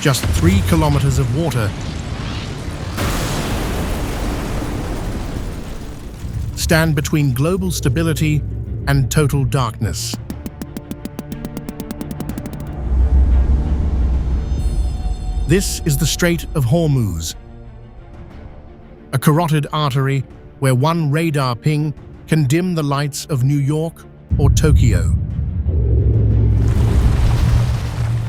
just 3 kilometers of water stand between global stability and total darkness. This is the Strait of Hormuz, a carotid artery where one radar ping can dim the lights of New York or Tokyo.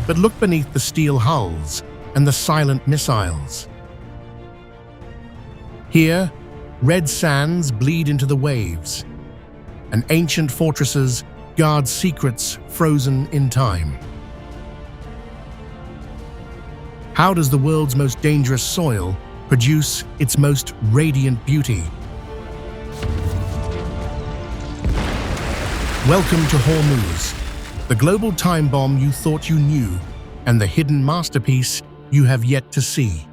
But look beneath the steel hulls and the silent missiles. Here, red sands bleed into the waves, and ancient fortresses guard secrets frozen in time. How does the world's most dangerous soil produce its most radiant beauty? Welcome to Hormuz, the global time bomb you thought you knew, and the hidden masterpiece you have yet to see.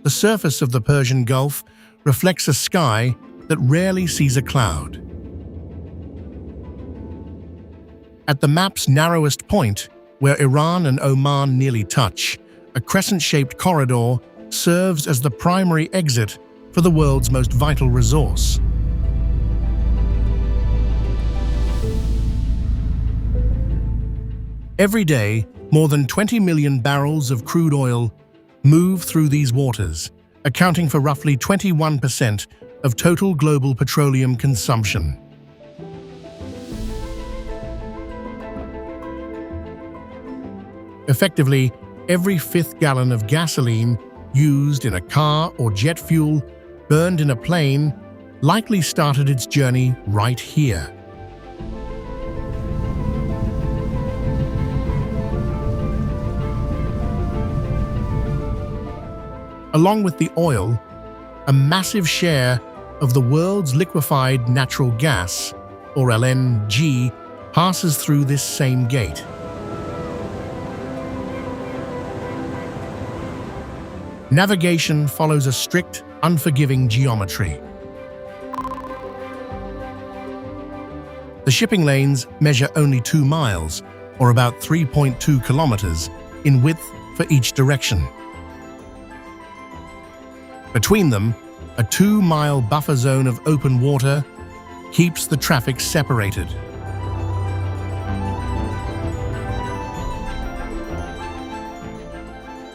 The surface of the Persian Gulf reflects a sky that rarely sees a cloud. At the map's narrowest point, where Iran and Oman nearly touch, a crescent-shaped corridor serves as the primary exit for the world's most vital resource. Every day, more than 20 million barrels of crude oil move through these waters, accounting for roughly 21% of total global petroleum consumption. Effectively, every fifth gallon of gasoline used in a car or jet fuel burned in a plane likely started its journey right here. Along with the oil, a massive share of the world's liquefied natural gas, or LNG, passes through this same gate. Navigation follows a strict, unforgiving geometry. The shipping lanes measure only 2 miles, or about 3.2 kilometers, in width for each direction. Between them, a 2-mile buffer zone of open water keeps the traffic separated.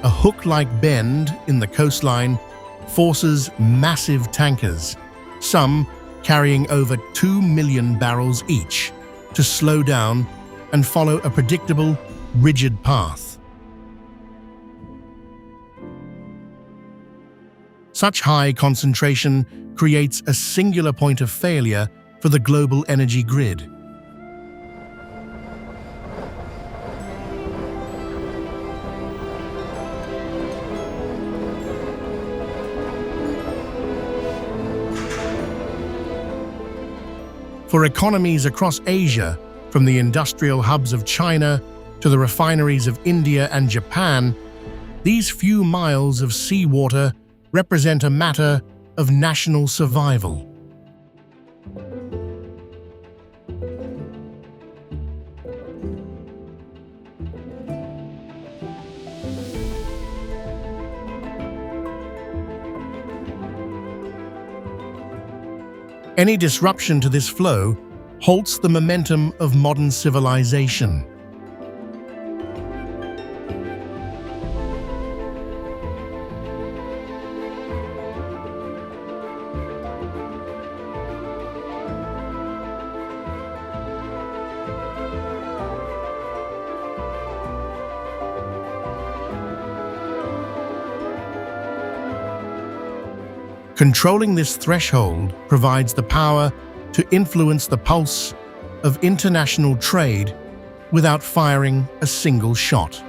A hook-like bend in the coastline forces massive tankers, some carrying over 2 million barrels each, to slow down and follow a predictable, rigid path. Such high concentration creates a singular point of failure for the global energy grid. For economies across Asia, from the industrial hubs of China to the refineries of India and Japan, these few miles of seawater represent a matter of national survival. Any disruption to this flow halts the momentum of modern civilization. Controlling this threshold provides the power to influence the pulse of international trade without firing a single shot.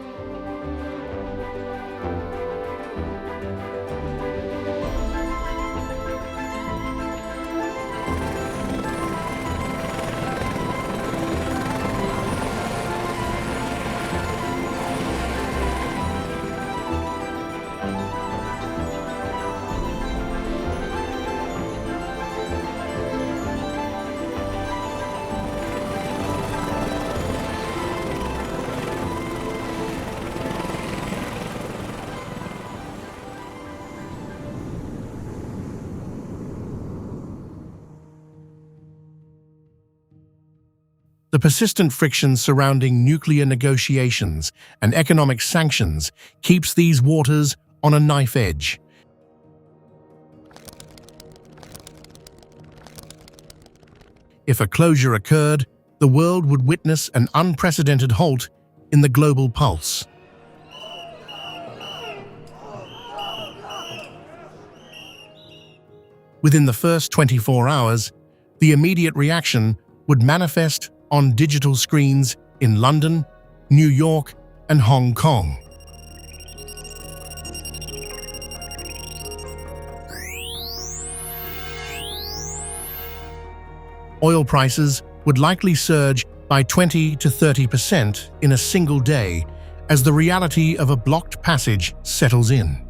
The persistent friction surrounding nuclear negotiations and economic sanctions keeps these waters on a knife edge. If a closure occurred, the world would witness an unprecedented halt in the global pulse. Within the first 24 hours, the immediate reaction would manifest on digital screens in London, New York, and Hong Kong. Oil prices would likely surge by 20 to 30% in a single day as the reality of a blocked passage settles in.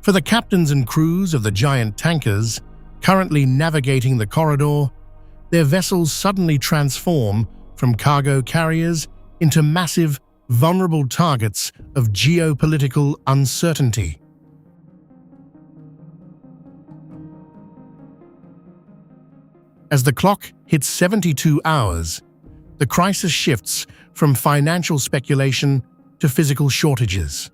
For the captains and crews of the giant tankers currently navigating the corridor, their vessels suddenly transform from cargo carriers into massive, vulnerable targets of geopolitical uncertainty. As the clock hits 72 hours, the crisis shifts from financial speculation to physical shortages.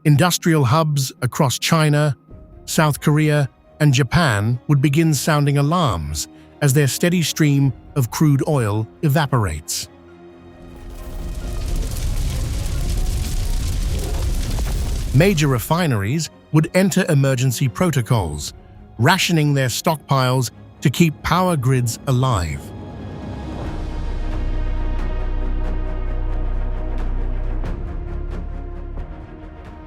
Industrial hubs across China, South Korea, and Japan would begin sounding alarms as their steady stream of crude oil evaporates. Major refineries would enter emergency protocols, rationing their stockpiles to keep power grids alive.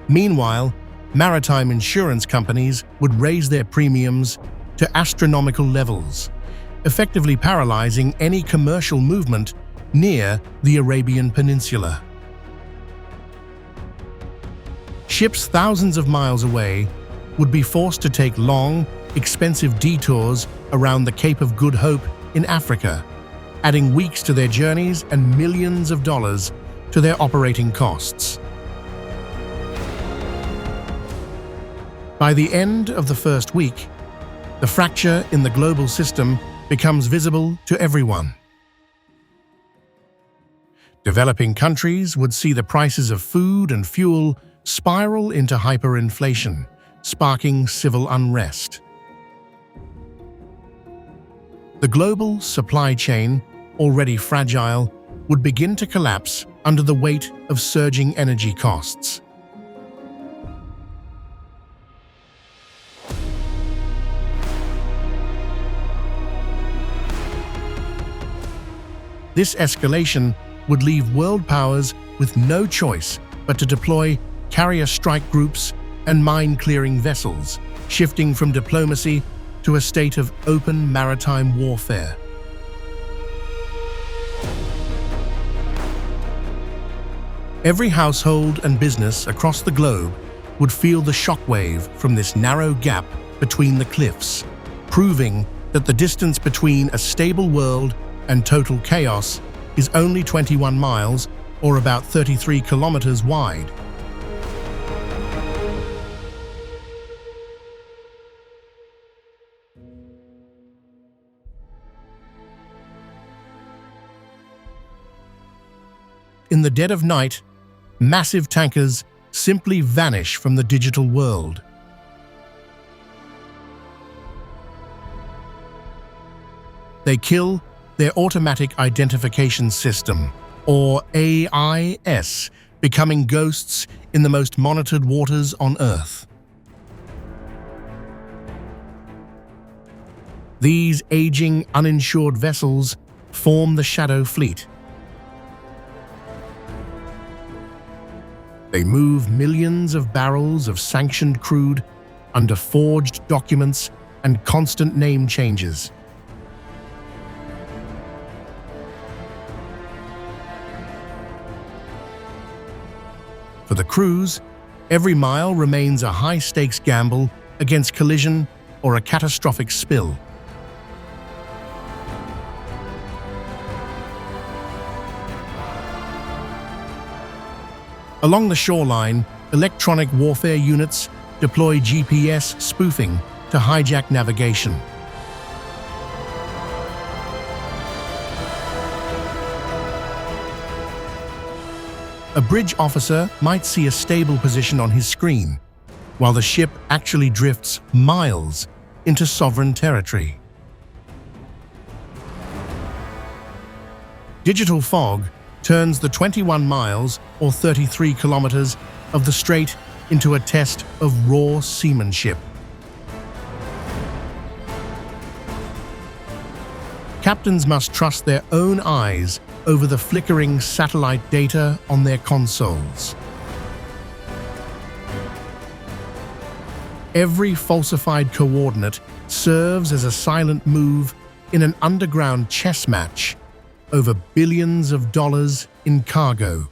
Meanwhile, maritime insurance companies would raise their premiums to astronomical levels, effectively paralyzing any commercial movement near the Arabian Peninsula. Ships thousands of miles away would be forced to take long, expensive detours around the Cape of Good Hope in Africa, adding weeks to their journeys and millions of dollars to their operating costs. By the end of the first week, the fracture in the global system becomes visible to everyone. Developing countries would see the prices of food and fuel spiral into hyperinflation, sparking civil unrest. The global supply chain, already fragile, would begin to collapse under the weight of surging energy costs. This escalation would leave world powers with no choice but to deploy carrier strike groups and mine-clearing vessels, shifting from diplomacy to a state of open maritime warfare. Every household and business across the globe would feel the shockwave from this narrow gap between the cliffs, proving that the distance between a stable world and total chaos is only 21 miles, or about 33 kilometers wide. In the dead of night, massive tankers simply vanish from the digital world. They kill their automatic identification system, or AIS, becoming ghosts in the most monitored waters on Earth. These aging, uninsured vessels form the Shadow Fleet. They move millions of barrels of sanctioned crude under forged documents and constant name changes. For the crews, every mile remains a high-stakes gamble against collision or a catastrophic spill. Along the shoreline, electronic warfare units deploy GPS spoofing to hijack navigation. A bridge officer might see a stable position on his screen, while the ship actually drifts miles into sovereign territory. Digital fog turns the 21 miles or 33 kilometers of the strait into a test of raw seamanship. Captains must trust their own eyes over the flickering satellite data on their consoles. Every falsified coordinate serves as a silent move in an underground chess match over billions of dollars in cargo.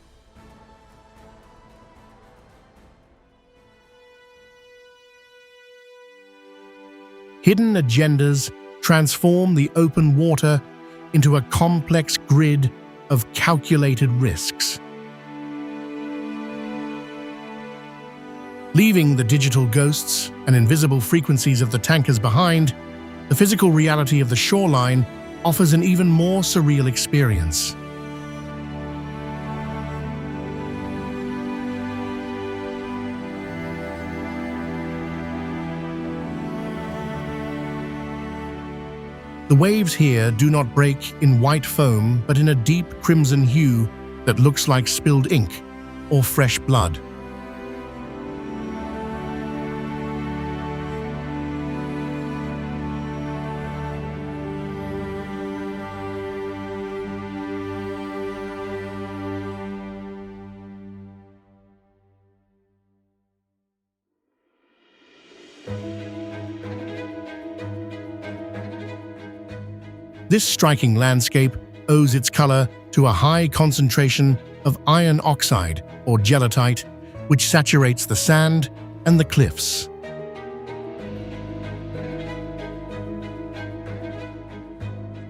Hidden agendas transform the open water into a complex grid of calculated risks. Leaving the digital ghosts and invisible frequencies of the tankers behind, the physical reality of the shoreline offers an even more surreal experience. The waves here do not break in white foam, but in a deep crimson hue that looks like spilled ink or fresh blood. This striking landscape owes its color to a high concentration of iron oxide, or gelotite, which saturates the sand and the cliffs.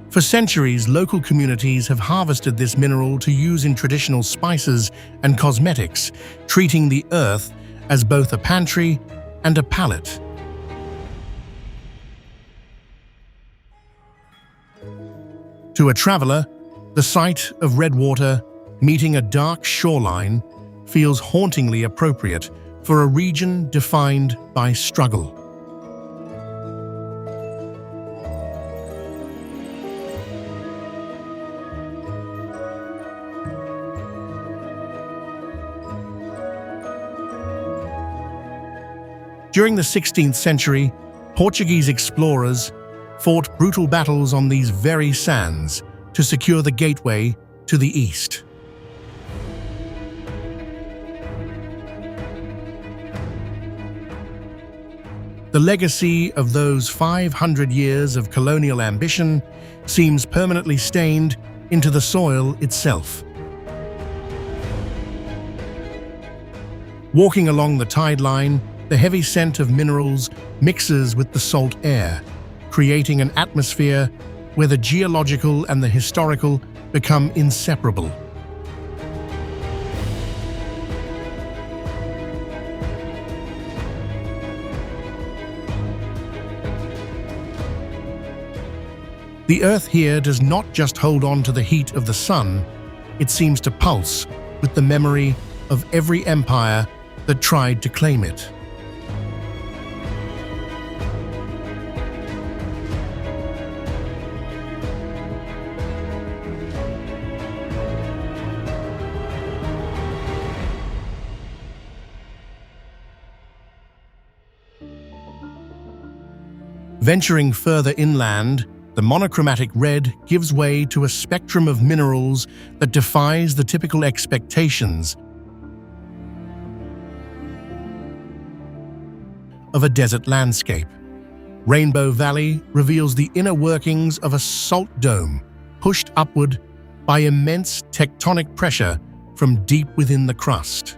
For centuries, local communities have harvested this mineral to use in traditional spices and cosmetics, treating the earth as both a pantry and a palate. To a traveler, the sight of red water meeting a dark shoreline feels hauntingly appropriate for a region defined by struggle. During the 16th century, Portuguese explorers fought brutal battles on these very sands to secure the gateway to the east. The legacy of those 500 years of colonial ambition seems permanently stained into the soil itself. Walking along the tide line, the heavy scent of minerals mixes with the salt air, creating an atmosphere where the geological and the historical become inseparable. The earth here does not just hold on to the heat of the sun, it seems to pulse with the memory of every empire that tried to claim it. Venturing further inland, the monochromatic red gives way to a spectrum of minerals that defies the typical expectations of a desert landscape. Rainbow Valley reveals the inner workings of a salt dome, pushed upward by immense tectonic pressure from deep within the crust.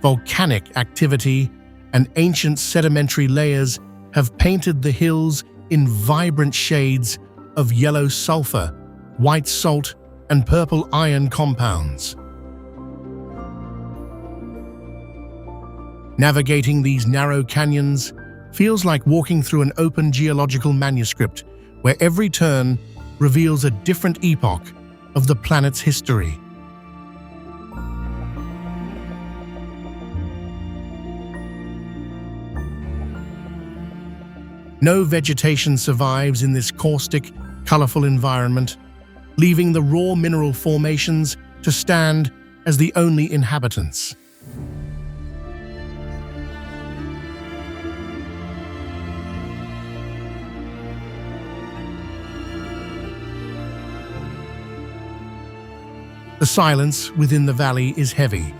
Volcanic activity and ancient sedimentary layers have painted the hills in vibrant shades of yellow sulfur, white salt, and purple iron compounds. Navigating these narrow canyons feels like walking through an open geological manuscript where every turn reveals a different epoch of the planet's history. No vegetation survives in this caustic, colorful environment, leaving the raw mineral formations to stand as the only inhabitants. The silence within the valley is heavy,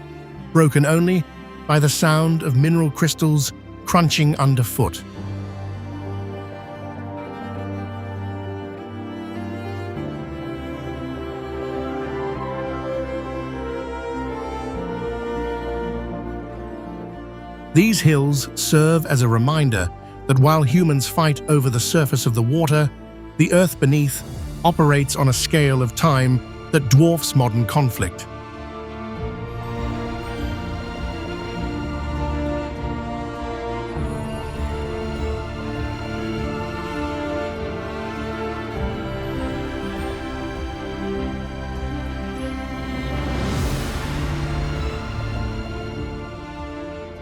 broken only by the sound of mineral crystals crunching underfoot. These hills serve as a reminder that while humans fight over the surface of the water, the earth beneath operates on a scale of time that dwarfs modern conflict.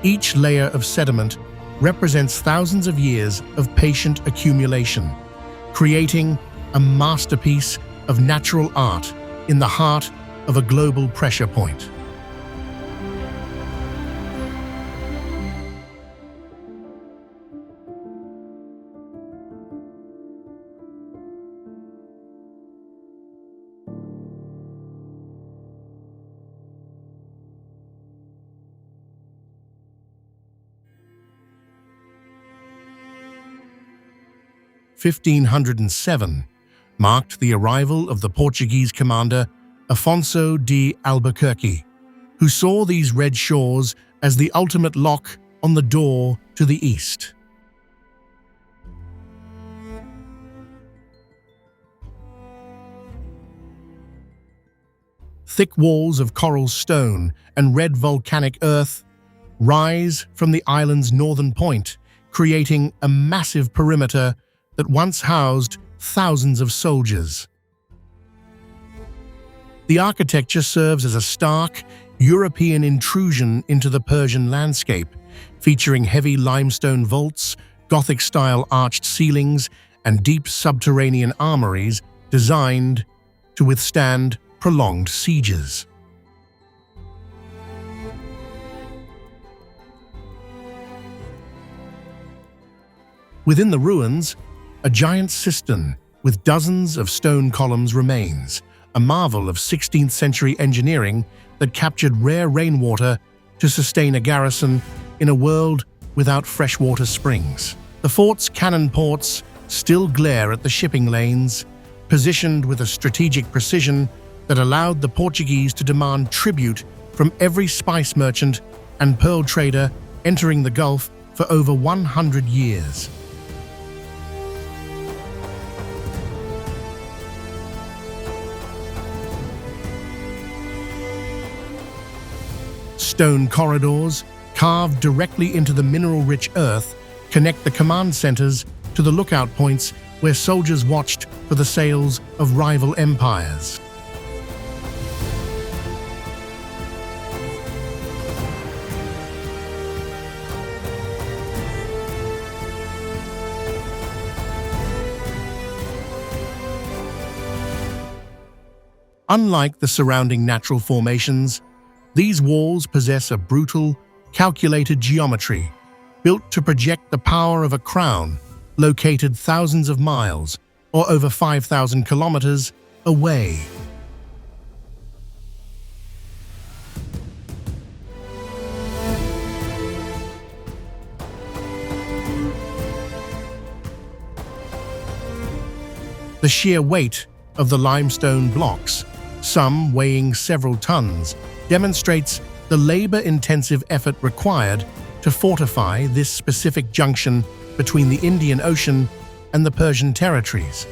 Each layer of sediment represents thousands of years of patient accumulation, creating a masterpiece of natural art in the heart of a global pressure point. (1507) marked the arrival of the Portuguese commander Afonso de Albuquerque, who saw these red shores as the ultimate lock on the door to the east. Thick walls of coral stone and red volcanic earth rise from the island's northern point, creating a massive perimeter that once housed thousands of soldiers. The architecture serves as a stark European intrusion into the Persian landscape, featuring heavy limestone vaults, Gothic-style arched ceilings, and deep subterranean armories designed to withstand prolonged sieges. Within the ruins, a giant cistern with dozens of stone columns remains, a marvel of 16th century engineering that captured rare rainwater to sustain a garrison in a world without freshwater springs. The fort's cannon ports still glare at the shipping lanes, positioned with a strategic precision that allowed the Portuguese to demand tribute from every spice merchant and pearl trader entering the Gulf for over 100 years. Stone corridors, carved directly into the mineral-rich earth, connect the command centers to the lookout points where soldiers watched for the sails of rival empires. Unlike the surrounding natural formations, these walls possess a brutal, calculated geometry, built to project the power of a crown located thousands of miles, or over 5,000 kilometers, away. The sheer weight of the limestone blocks, some weighing several tons, demonstrates the labor-intensive effort required to fortify this specific junction between the Indian Ocean and the Persian territories.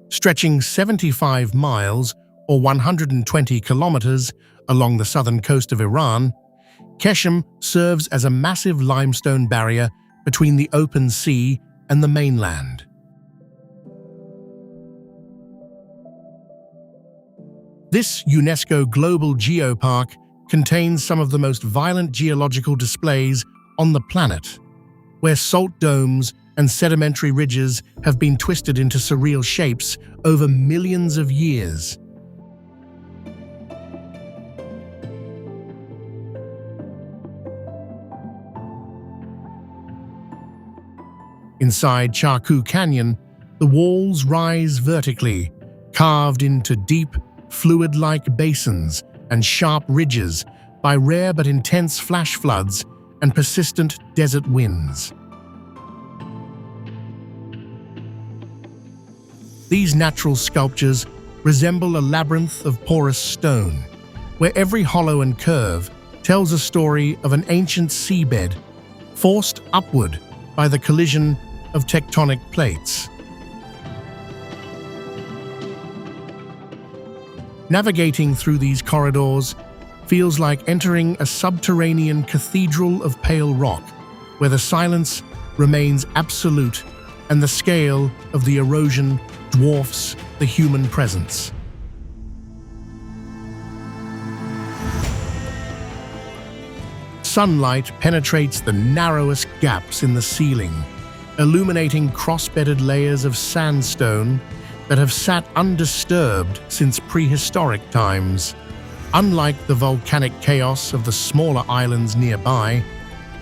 Stretching 75 miles or 120 kilometers along the southern coast of Iran, Keshem serves as a massive limestone barrier between the open sea and the mainland. This UNESCO Global Geopark contains some of the most violent geological displays on the planet, where salt domes and sedimentary ridges have been twisted into surreal shapes over millions of years. Inside Charku Canyon, the walls rise vertically, carved into deep, fluid-like basins and sharp ridges by rare but intense flash floods and persistent desert winds. These natural sculptures resemble a labyrinth of porous stone, where every hollow and curve tells a story of an ancient seabed forced upward by the collision of tectonic plates. Navigating through these corridors feels like entering a subterranean cathedral of pale rock, where the silence remains absolute and the scale of the erosion dwarfs the human presence. Sunlight penetrates the narrowest gaps in the ceiling, illuminating cross-bedded layers of sandstone that have sat undisturbed since prehistoric times. Unlike the volcanic chaos of the smaller islands nearby,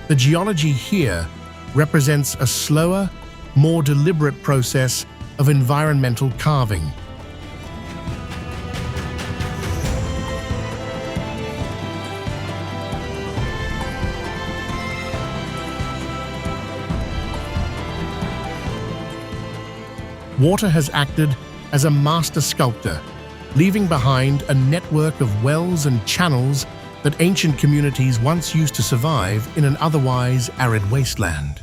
the geology here represents a slower, more deliberate process of environmental carving. Water has acted as a master sculptor, leaving behind a network of wells and channels that ancient communities once used to survive in an otherwise arid wasteland.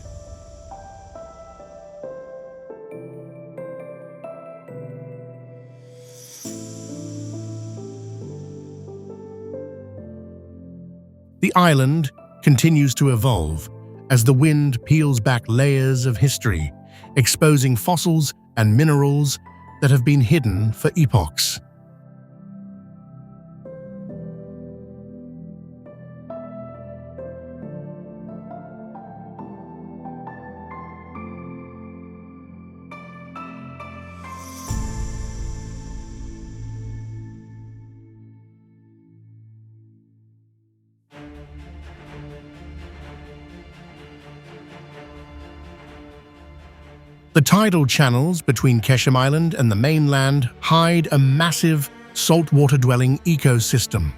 The island continues to evolve as the wind peels back layers of history, exposing fossils and minerals that have been hidden for epochs. The tidal channels between Keshem Island and the mainland hide a massive saltwater-dwelling ecosystem.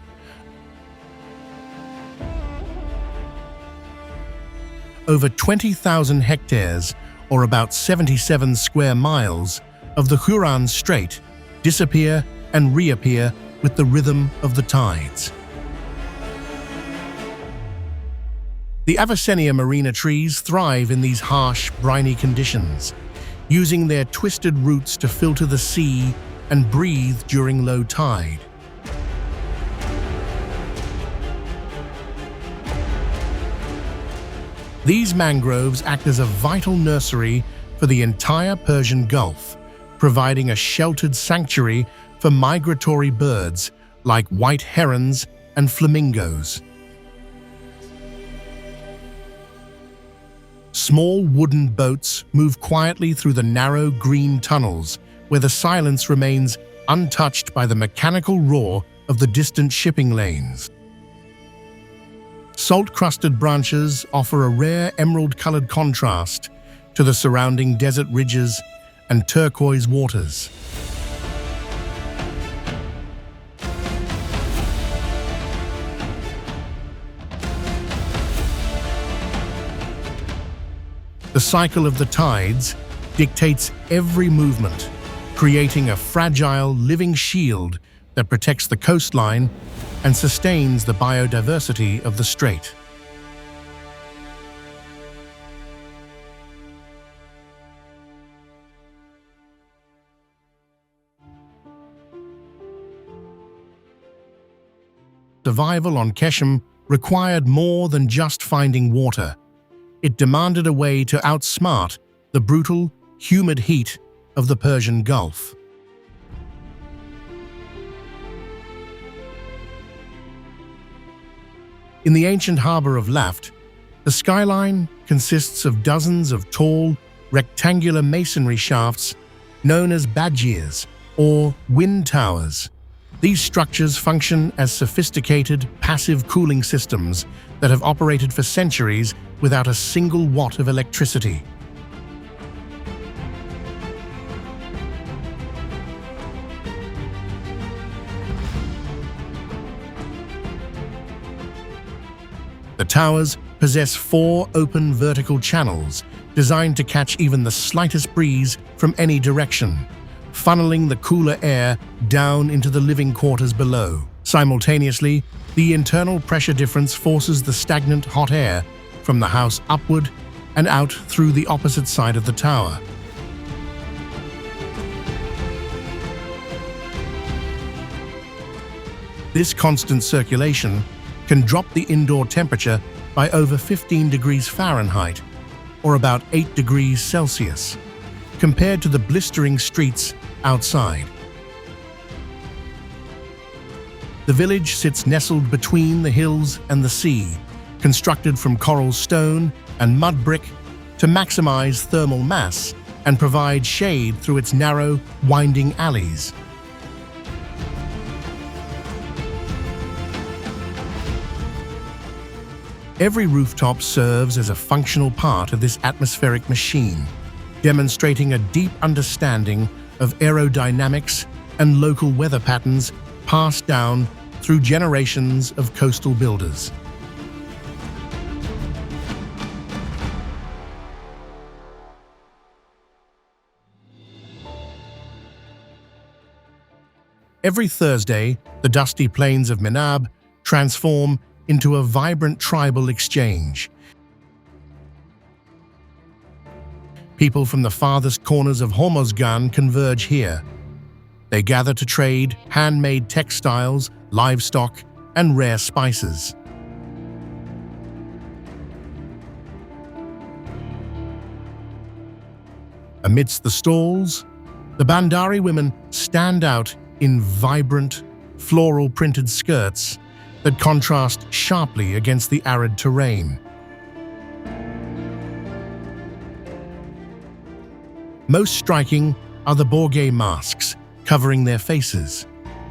Over 20,000 hectares, or about 77 square miles, of the Huron Strait disappear and reappear with the rhythm of the tides. The Avicennia marina trees thrive in these harsh, briny conditions, using their twisted roots to filter the sea and breathe during low tide. These mangroves act as a vital nursery for the entire Persian Gulf, providing a sheltered sanctuary for migratory birds like white herons and flamingos. Small wooden boats move quietly through the narrow green tunnels, where the silence remains untouched by the mechanical roar of the distant shipping lanes. Salt-crusted branches offer a rare emerald-colored contrast to the surrounding desert ridges and turquoise waters. The cycle of the tides dictates every movement, creating a fragile, living shield that protects the coastline and sustains the biodiversity of the strait. Survival on Keshem required more than just finding water. It demanded a way to outsmart the brutal, humid heat of the Persian Gulf. In the ancient harbor of Laft, the skyline consists of dozens of tall, rectangular masonry shafts known as badgirs or wind towers. These structures function as sophisticated, passive cooling systems that have operated for centuries without a single watt of electricity. The towers possess 4 open vertical channels designed to catch even the slightest breeze from any direction, funneling the cooler air down into the living quarters below. Simultaneously, the internal pressure difference forces the stagnant hot air from the house upward and out through the opposite side of the tower. This constant circulation can drop the indoor temperature by over 15 degrees Fahrenheit, or about 8 degrees Celsius, compared to the blistering streets outside. The village sits nestled between the hills and the sea, constructed from coral stone and mud brick to maximize thermal mass and provide shade through its narrow, winding alleys. Every rooftop serves as a functional part of this atmospheric machine, demonstrating a deep understanding of aerodynamics and local weather patterns passed down through generations of coastal builders. Every Thursday, the dusty plains of Menab transform into a vibrant tribal exchange. People from the farthest corners of Hormozgan converge here. They gather to trade handmade textiles, livestock, and rare spices. Amidst the stalls, the Bandari women stand out in vibrant, floral-printed skirts that contrast sharply against the arid terrain. Most striking are the Borgay masks covering their faces.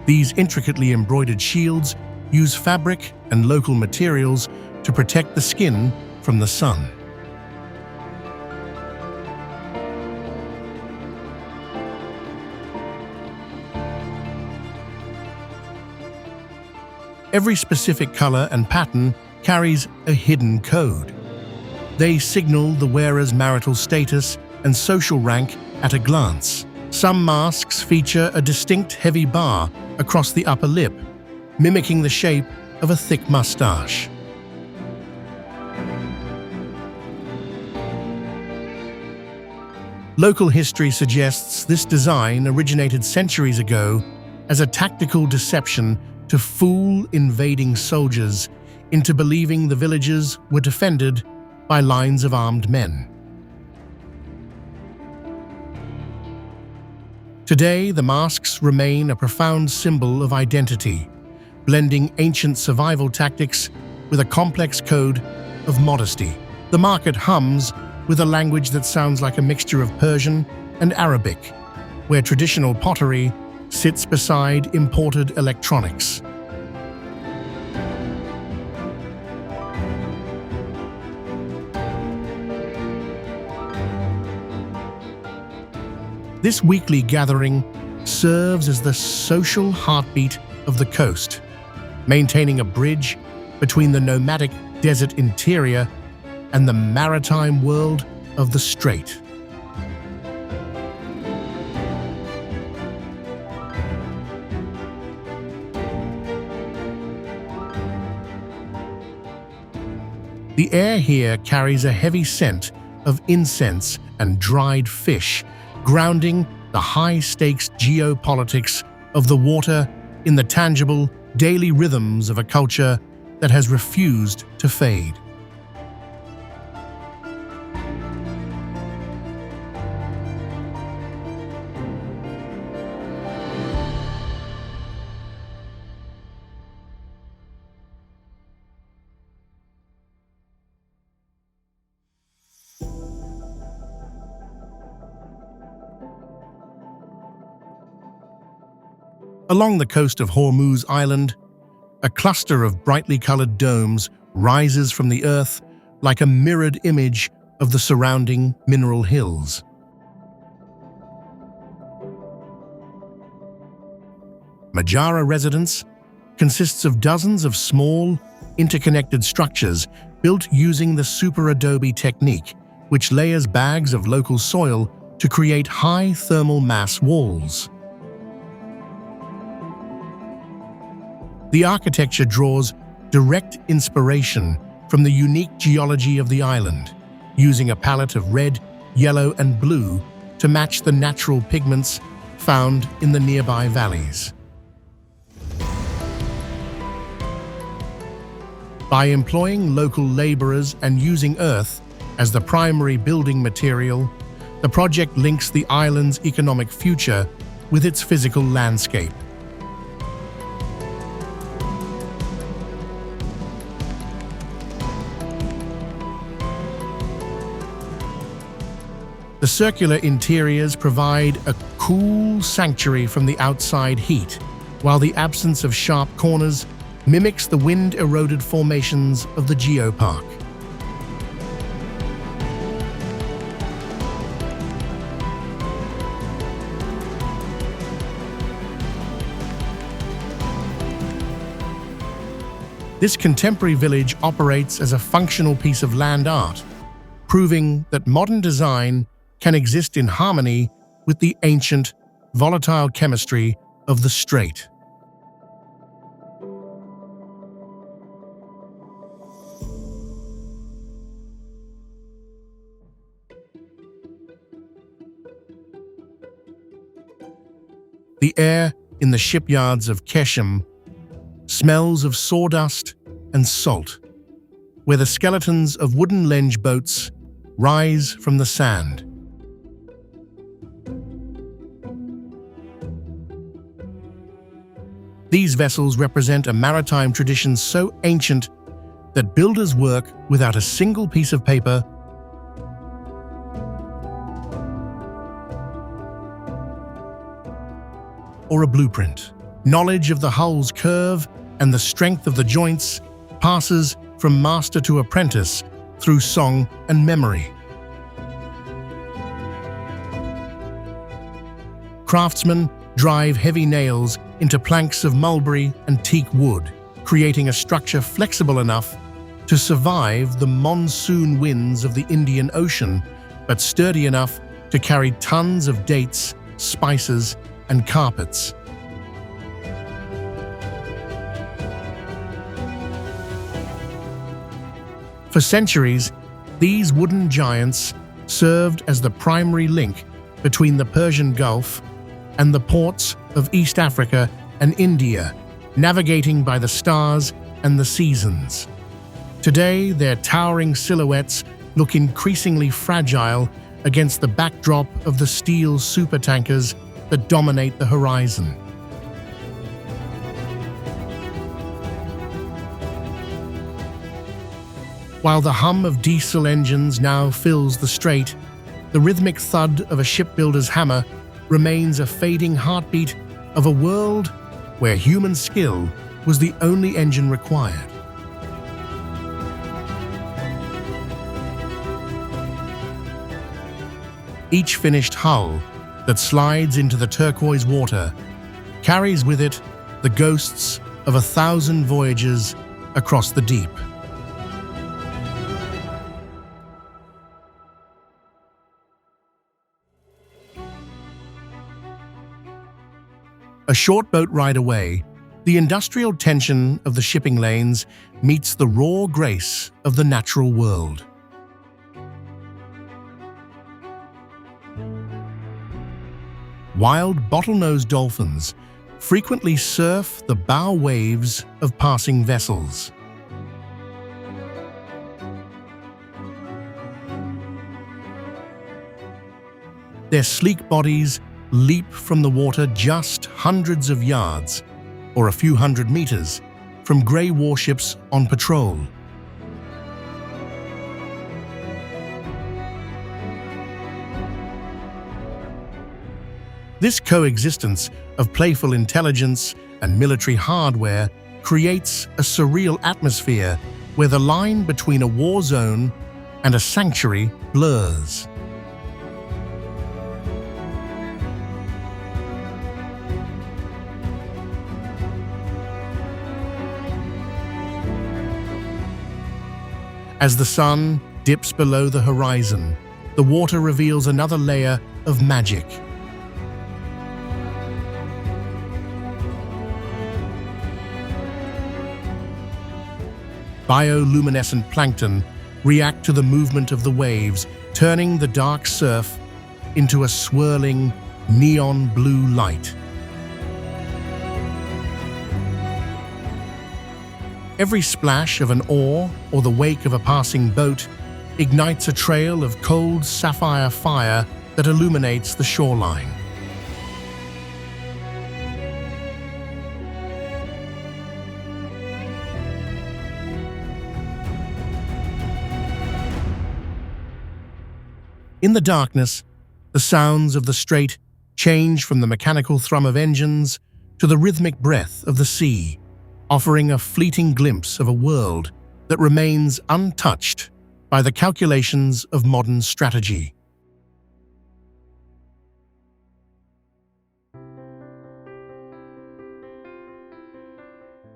These intricately embroidered shields use fabric and local materials to protect the skin from the sun. Every specific color and pattern carries a hidden code. They signal the wearer's marital status and social rank at a glance. Some masks feature a distinct heavy bar across the upper lip, mimicking the shape of a thick mustache. Local history suggests this design originated centuries ago as a tactical deception to fool invading soldiers into believing the villages were defended by lines of armed men. Today, the masks remain a profound symbol of identity, blending ancient survival tactics with a complex code of modesty. The market hums with a language that sounds like a mixture of Persian and Arabic, where traditional pottery sits beside imported electronics. This weekly gathering serves as the social heartbeat of the coast, maintaining a bridge between the nomadic desert interior and the maritime world of the strait. The air here carries a heavy scent of incense and dried fish, grounding the high-stakes geopolitics of the water in the tangible, daily rhythms of a culture that has refused to fade. Along the coast of Hormuz Island, a cluster of brightly colored domes rises from the earth like a mirrored image of the surrounding mineral hills. Majara residence consists of dozens of small, interconnected structures built using the super adobe technique, which layers bags of local soil to create high thermal mass walls. The architecture draws direct inspiration from the unique geology of the island, using a palette of red, yellow, and blue to match the natural pigments found in the nearby valleys. By employing local laborers and using earth as the primary building material, the project links the island's economic future with its physical landscape. The circular interiors provide a cool sanctuary from the outside heat, while the absence of sharp corners mimics the wind-eroded formations of the geopark. This contemporary village operates as a functional piece of land art, proving that modern design can exist in harmony with the ancient, volatile chemistry of the strait. The air in the shipyards of Keshem smells of sawdust and salt, where the skeletons of wooden lenge boats rise from the sand. These vessels represent a maritime tradition so ancient that builders work without a single piece of paper or a blueprint. Knowledge of the hull's curve and the strength of the joints passes from master to apprentice through song and memory. Craftsmen drive heavy nails into planks of mulberry and teak wood, creating a structure flexible enough to survive the monsoon winds of the Indian Ocean, but sturdy enough to carry tons of dates, spices, and carpets. For centuries, these wooden giants served as the primary link between the Persian Gulf and the ports of East Africa and India, navigating by the stars and the seasons. Today, their towering silhouettes look increasingly fragile against the backdrop of the steel supertankers that dominate the horizon. While the hum of diesel engines now fills the strait, the rhythmic thud of a shipbuilder's hammer remains a fading heartbeat of a world where human skill was the only engine required. Each finished hull that slides into the turquoise water carries with it the ghosts of 1,000 voyages across the deep. A short boat ride away, the industrial tension of the shipping lanes meets the raw grace of the natural world. Wild bottlenose dolphins frequently surf the bow waves of passing vessels. Their sleek bodies leap from the water just hundreds of yards, or a few hundred meters, from grey warships on patrol. This coexistence of playful intelligence and military hardware creates a surreal atmosphere where the line between a war zone and a sanctuary blurs. As the sun dips below the horizon, the water reveals another layer of magic. Bioluminescent plankton react to the movement of the waves, turning the dark surf into a swirling, neon blue light. Every splash of an oar or the wake of a passing boat ignites a trail of cold sapphire fire that illuminates the shoreline. In the darkness, the sounds of the strait change from the mechanical thrum of engines to the rhythmic breath of the sea, offering a fleeting glimpse of a world that remains untouched by the calculations of modern strategy.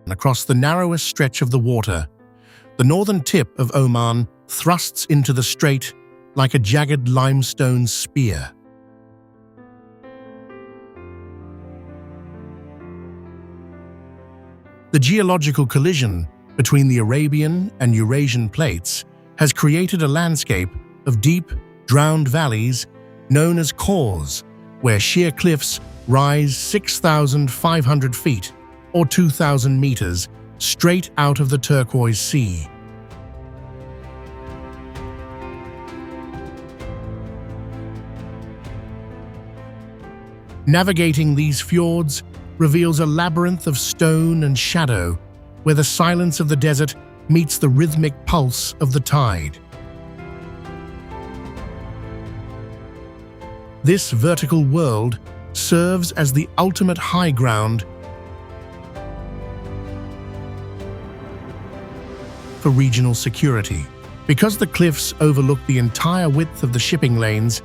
Across the narrowest stretch of the water, the northern tip of Oman thrusts into the strait like a jagged limestone spear. The geological collision between the Arabian and Eurasian plates has created a landscape of deep, drowned valleys known as khors, where sheer cliffs rise 6,500 feet or 2,000 meters straight out of the turquoise sea. Navigating these fjords reveals a labyrinth of stone and shadow, where the silence of the desert meets the rhythmic pulse of the tide. This vertical world serves as the ultimate high ground for regional security. Because the cliffs overlook the entire width of the shipping lanes,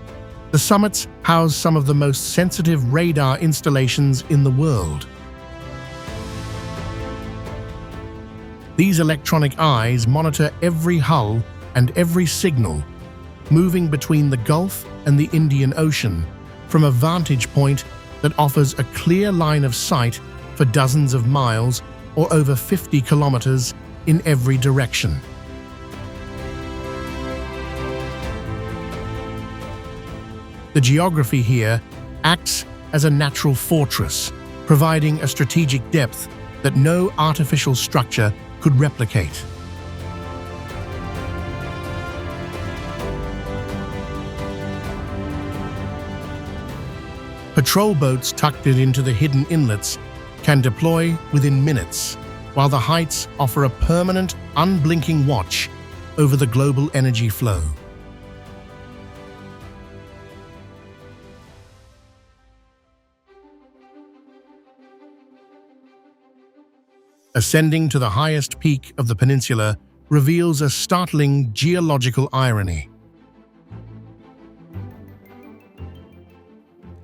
the summits house some of the most sensitive radar installations in the world. These electronic eyes monitor every hull and every signal, moving between the Gulf and the Indian Ocean from a vantage point that offers a clear line of sight for dozens of miles or over 50 kilometers in every direction. The geography here acts as a natural fortress, providing a strategic depth that no artificial structure could replicate. Patrol boats tucked into the hidden inlets can deploy within minutes, while the heights offer a permanent, unblinking watch over the global energy flow. Ascending to the highest peak of the peninsula reveals a startling geological irony.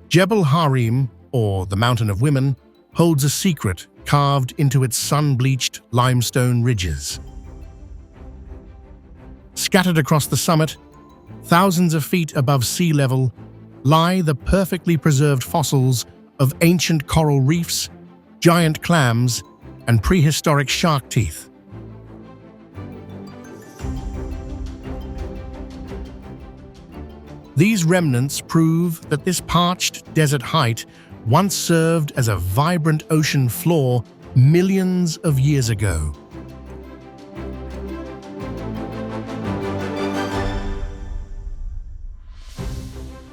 Jebel Harim, or the Mountain of Women, holds a secret carved into its sun-bleached limestone ridges. Scattered across the summit, thousands of feet above sea level, lie the perfectly preserved fossils of ancient coral reefs, giant clams, and prehistoric shark teeth. These remnants prove that this parched desert height once served as a vibrant ocean floor millions of years ago.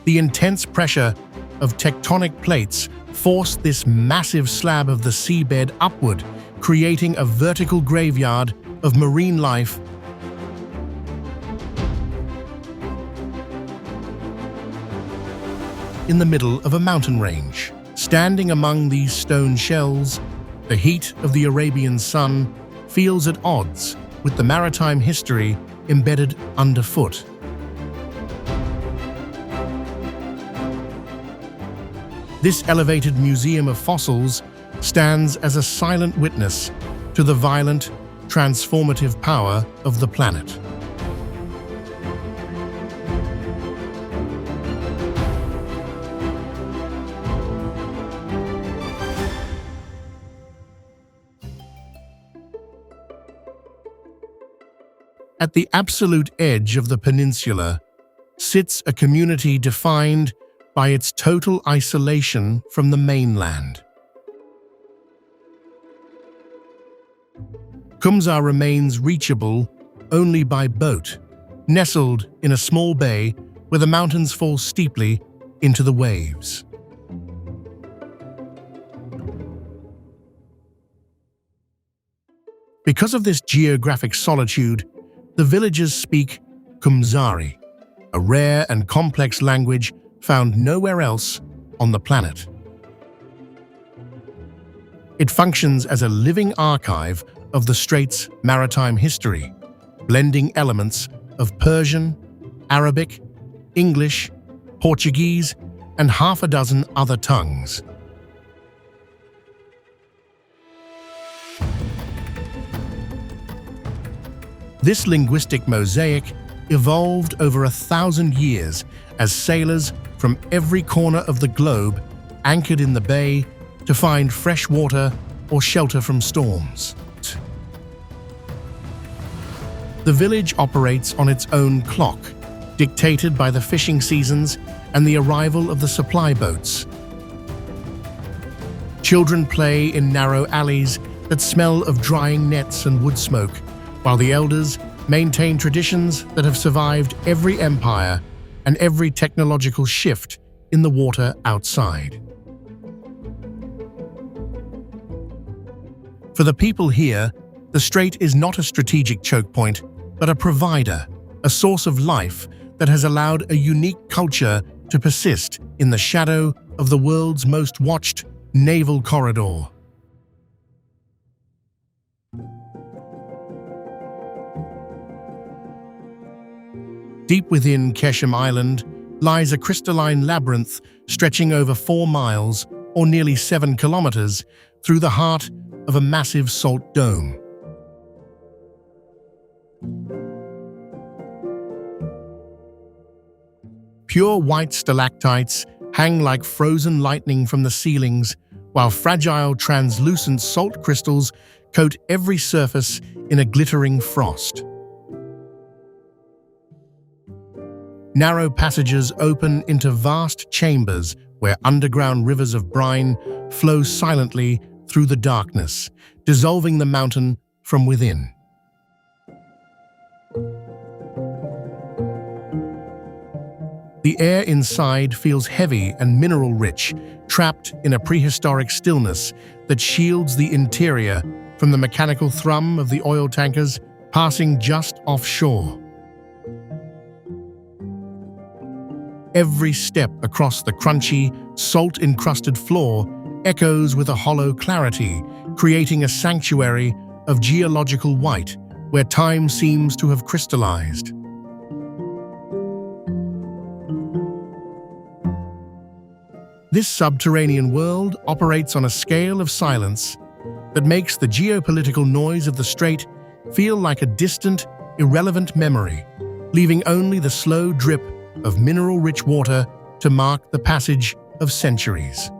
The intense pressure of tectonic plates forced this massive slab of the seabed upward, creating a vertical graveyard of marine life. In the middle of a mountain range. Standing among these stone shells, the heat of the Arabian sun feels at odds with the maritime history embedded underfoot. This elevated museum of fossils stands as a silent witness to the violent, transformative power of the planet. At the absolute edge of the peninsula sits a community defined by its total isolation from the mainland. Kumza remains reachable only by boat, nestled in a small bay where the mountains fall steeply into the waves. Because of this geographic solitude, the villagers speak Kumzari, a rare and complex language found nowhere else on the planet. It functions as a living archive of the Strait's maritime history, blending elements of Persian, Arabic, English, Portuguese, and half a dozen other tongues. This linguistic mosaic evolved over 1,000 years as sailors from every corner of the globe anchored in the bay to find fresh water or shelter from storms. The village operates on its own clock, dictated by the fishing seasons and the arrival of the supply boats. Children play in narrow alleys that smell of drying nets and wood smoke, while the elders maintain traditions that have survived every empire and every technological shift in the water outside. For the people here, the strait is not a strategic choke point, but a provider, a source of life that has allowed a unique culture to persist in the shadow of the world's most watched naval corridor. Deep within Keshem Island lies a crystalline labyrinth stretching over 4 miles, or nearly 7 kilometers, through the heart of a massive salt dome. Pure white stalactites hang like frozen lightning from the ceilings, while fragile, translucent salt crystals coat every surface in a glittering frost. Narrow passages open into vast chambers where underground rivers of brine flow silently through the darkness, dissolving the mountain from within. The air inside feels heavy and mineral-rich, trapped in a prehistoric stillness that shields the interior from the mechanical thrum of the oil tankers passing just offshore. Every step across the crunchy, salt-encrusted floor echoes with a hollow clarity, creating a sanctuary of geological white where time seems to have crystallized. This subterranean world operates on a scale of silence that makes the geopolitical noise of the strait feel like a distant, irrelevant memory, leaving only the slow drip of mineral-rich water to mark the passage of centuries.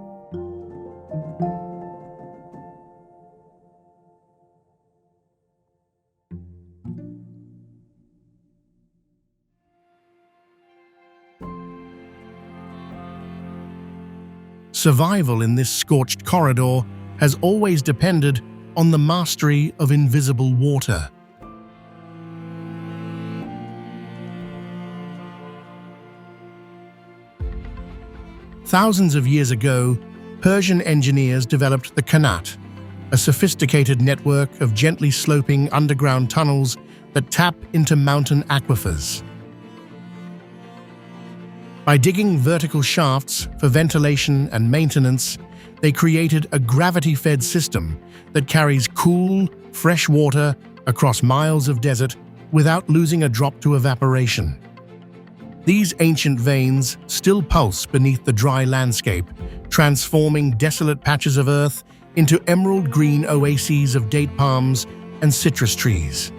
Survival in this scorched corridor has always depended on the mastery of invisible water. Thousands of years ago, Persian engineers developed the Qanat, a sophisticated network of gently sloping underground tunnels that tap into mountain aquifers. By digging vertical shafts for ventilation and maintenance, they created a gravity-fed system that carries cool, fresh water across miles of desert without losing a drop to evaporation. These ancient veins still pulse beneath the dry landscape, transforming desolate patches of earth into emerald green oases of date palms and citrus trees.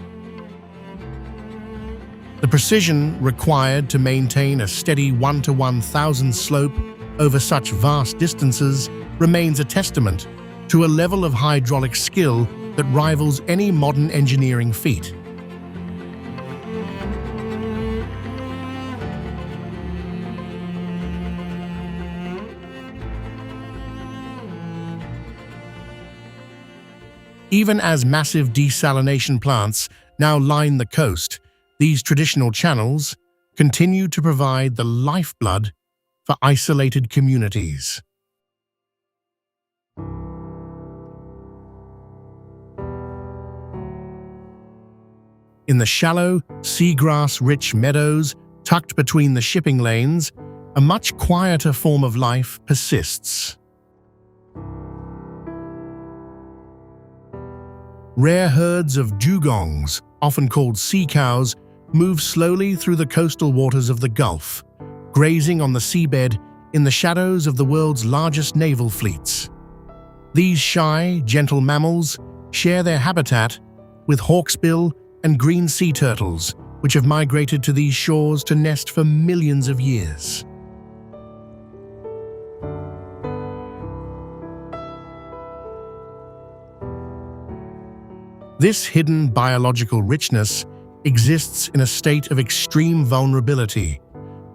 The precision required to maintain a steady 1 to 1,000 slope over such vast distances remains a testament to a level of hydraulic skill that rivals any modern engineering feat. Even as massive desalination plants now line the coast, these traditional channels continue to provide the lifeblood for isolated communities. In the shallow, seagrass-rich meadows tucked between the shipping lanes, a much quieter form of life persists. Rare herds of dugongs, often called sea cows, move slowly through the coastal waters of the Gulf, grazing on the seabed in the shadows of the world's largest naval fleets. These shy, gentle mammals share their habitat with hawksbill and green sea turtles, which have migrated to these shores to nest for millions of years. This hidden biological richness exists in a state of extreme vulnerability,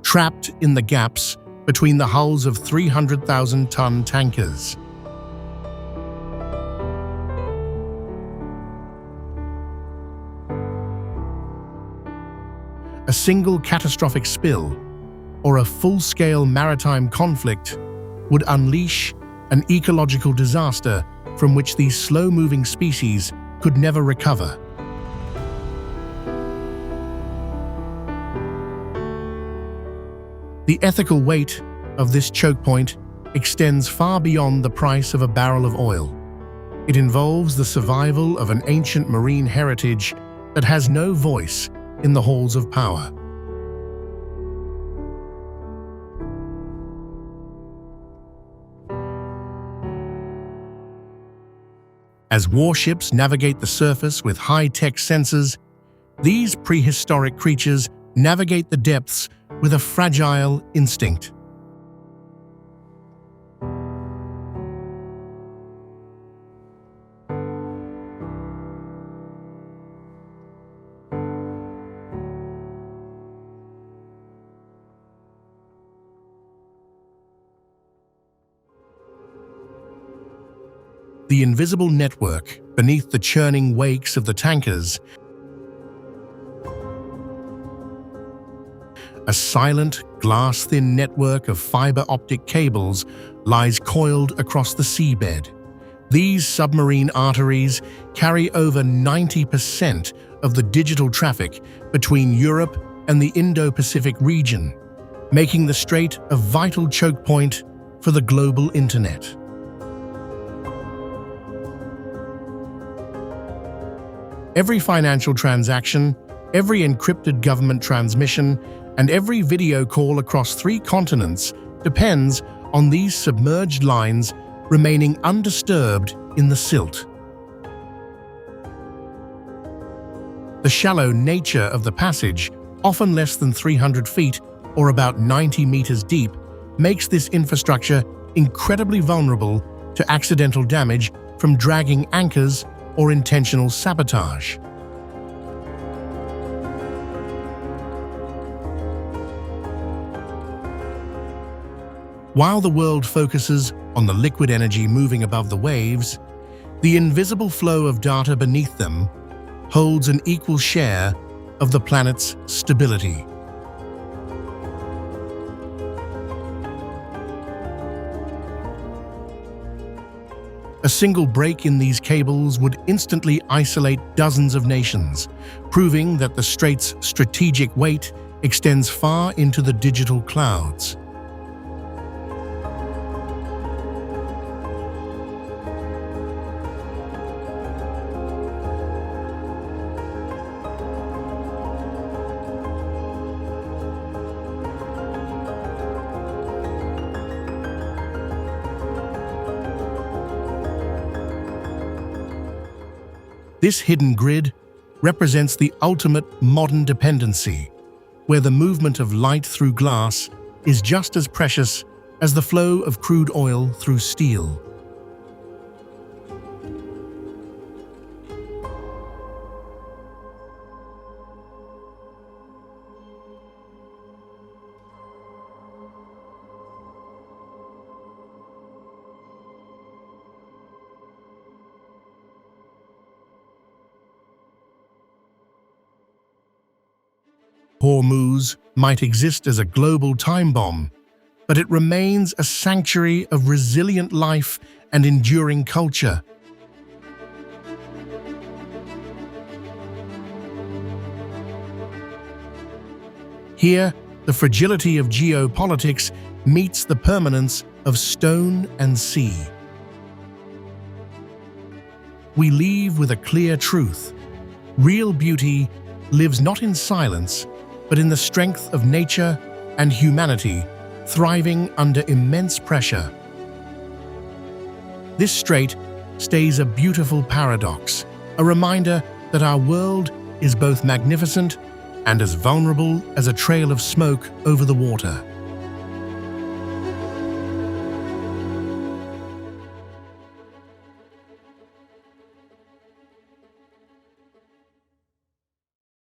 trapped in the gaps between the hulls of 300,000-ton tankers. A single catastrophic spill or a full-scale maritime conflict would unleash an ecological disaster from which these slow-moving species could never recover. The ethical weight of this choke point extends far beyond the price of a barrel of oil. It involves the survival of an ancient marine heritage that has no voice in the halls of power. As warships navigate the surface with high-tech sensors, these prehistoric creatures navigate the depths with a fragile instinct. The invisible network beneath the churning wakes of the tankers, a silent, glass-thin network of fiber-optic cables lies coiled across the seabed. These submarine arteries carry over 90% of the digital traffic between Europe and the Indo-Pacific region, making the strait a vital choke point for the global internet. Every financial transaction, every encrypted government transmission, and every video call across 3 continents depends on these submerged lines remaining undisturbed in the silt. The shallow nature of the passage, often less than 300 feet or about 90 meters deep, makes this infrastructure incredibly vulnerable to accidental damage from dragging anchors or intentional sabotage. While the world focuses on the liquid energy moving above the waves, the invisible flow of data beneath them holds an equal share of the planet's stability. A single break in these cables would instantly isolate dozens of nations, proving that the strait's strategic weight extends far into the digital clouds. This hidden grid represents the ultimate modern dependency, where the movement of light through glass is just as precious as the flow of crude oil through steel. Hormuz might exist as a global time bomb, but it remains a sanctuary of resilient life and enduring culture. Here, the fragility of geopolitics meets the permanence of stone and sea. We leave with a clear truth: real beauty lives not in silence, but in the strength of nature and humanity thriving under immense pressure. This strait stays a beautiful paradox, a reminder that our world is both magnificent and as vulnerable as a trail of smoke over the water.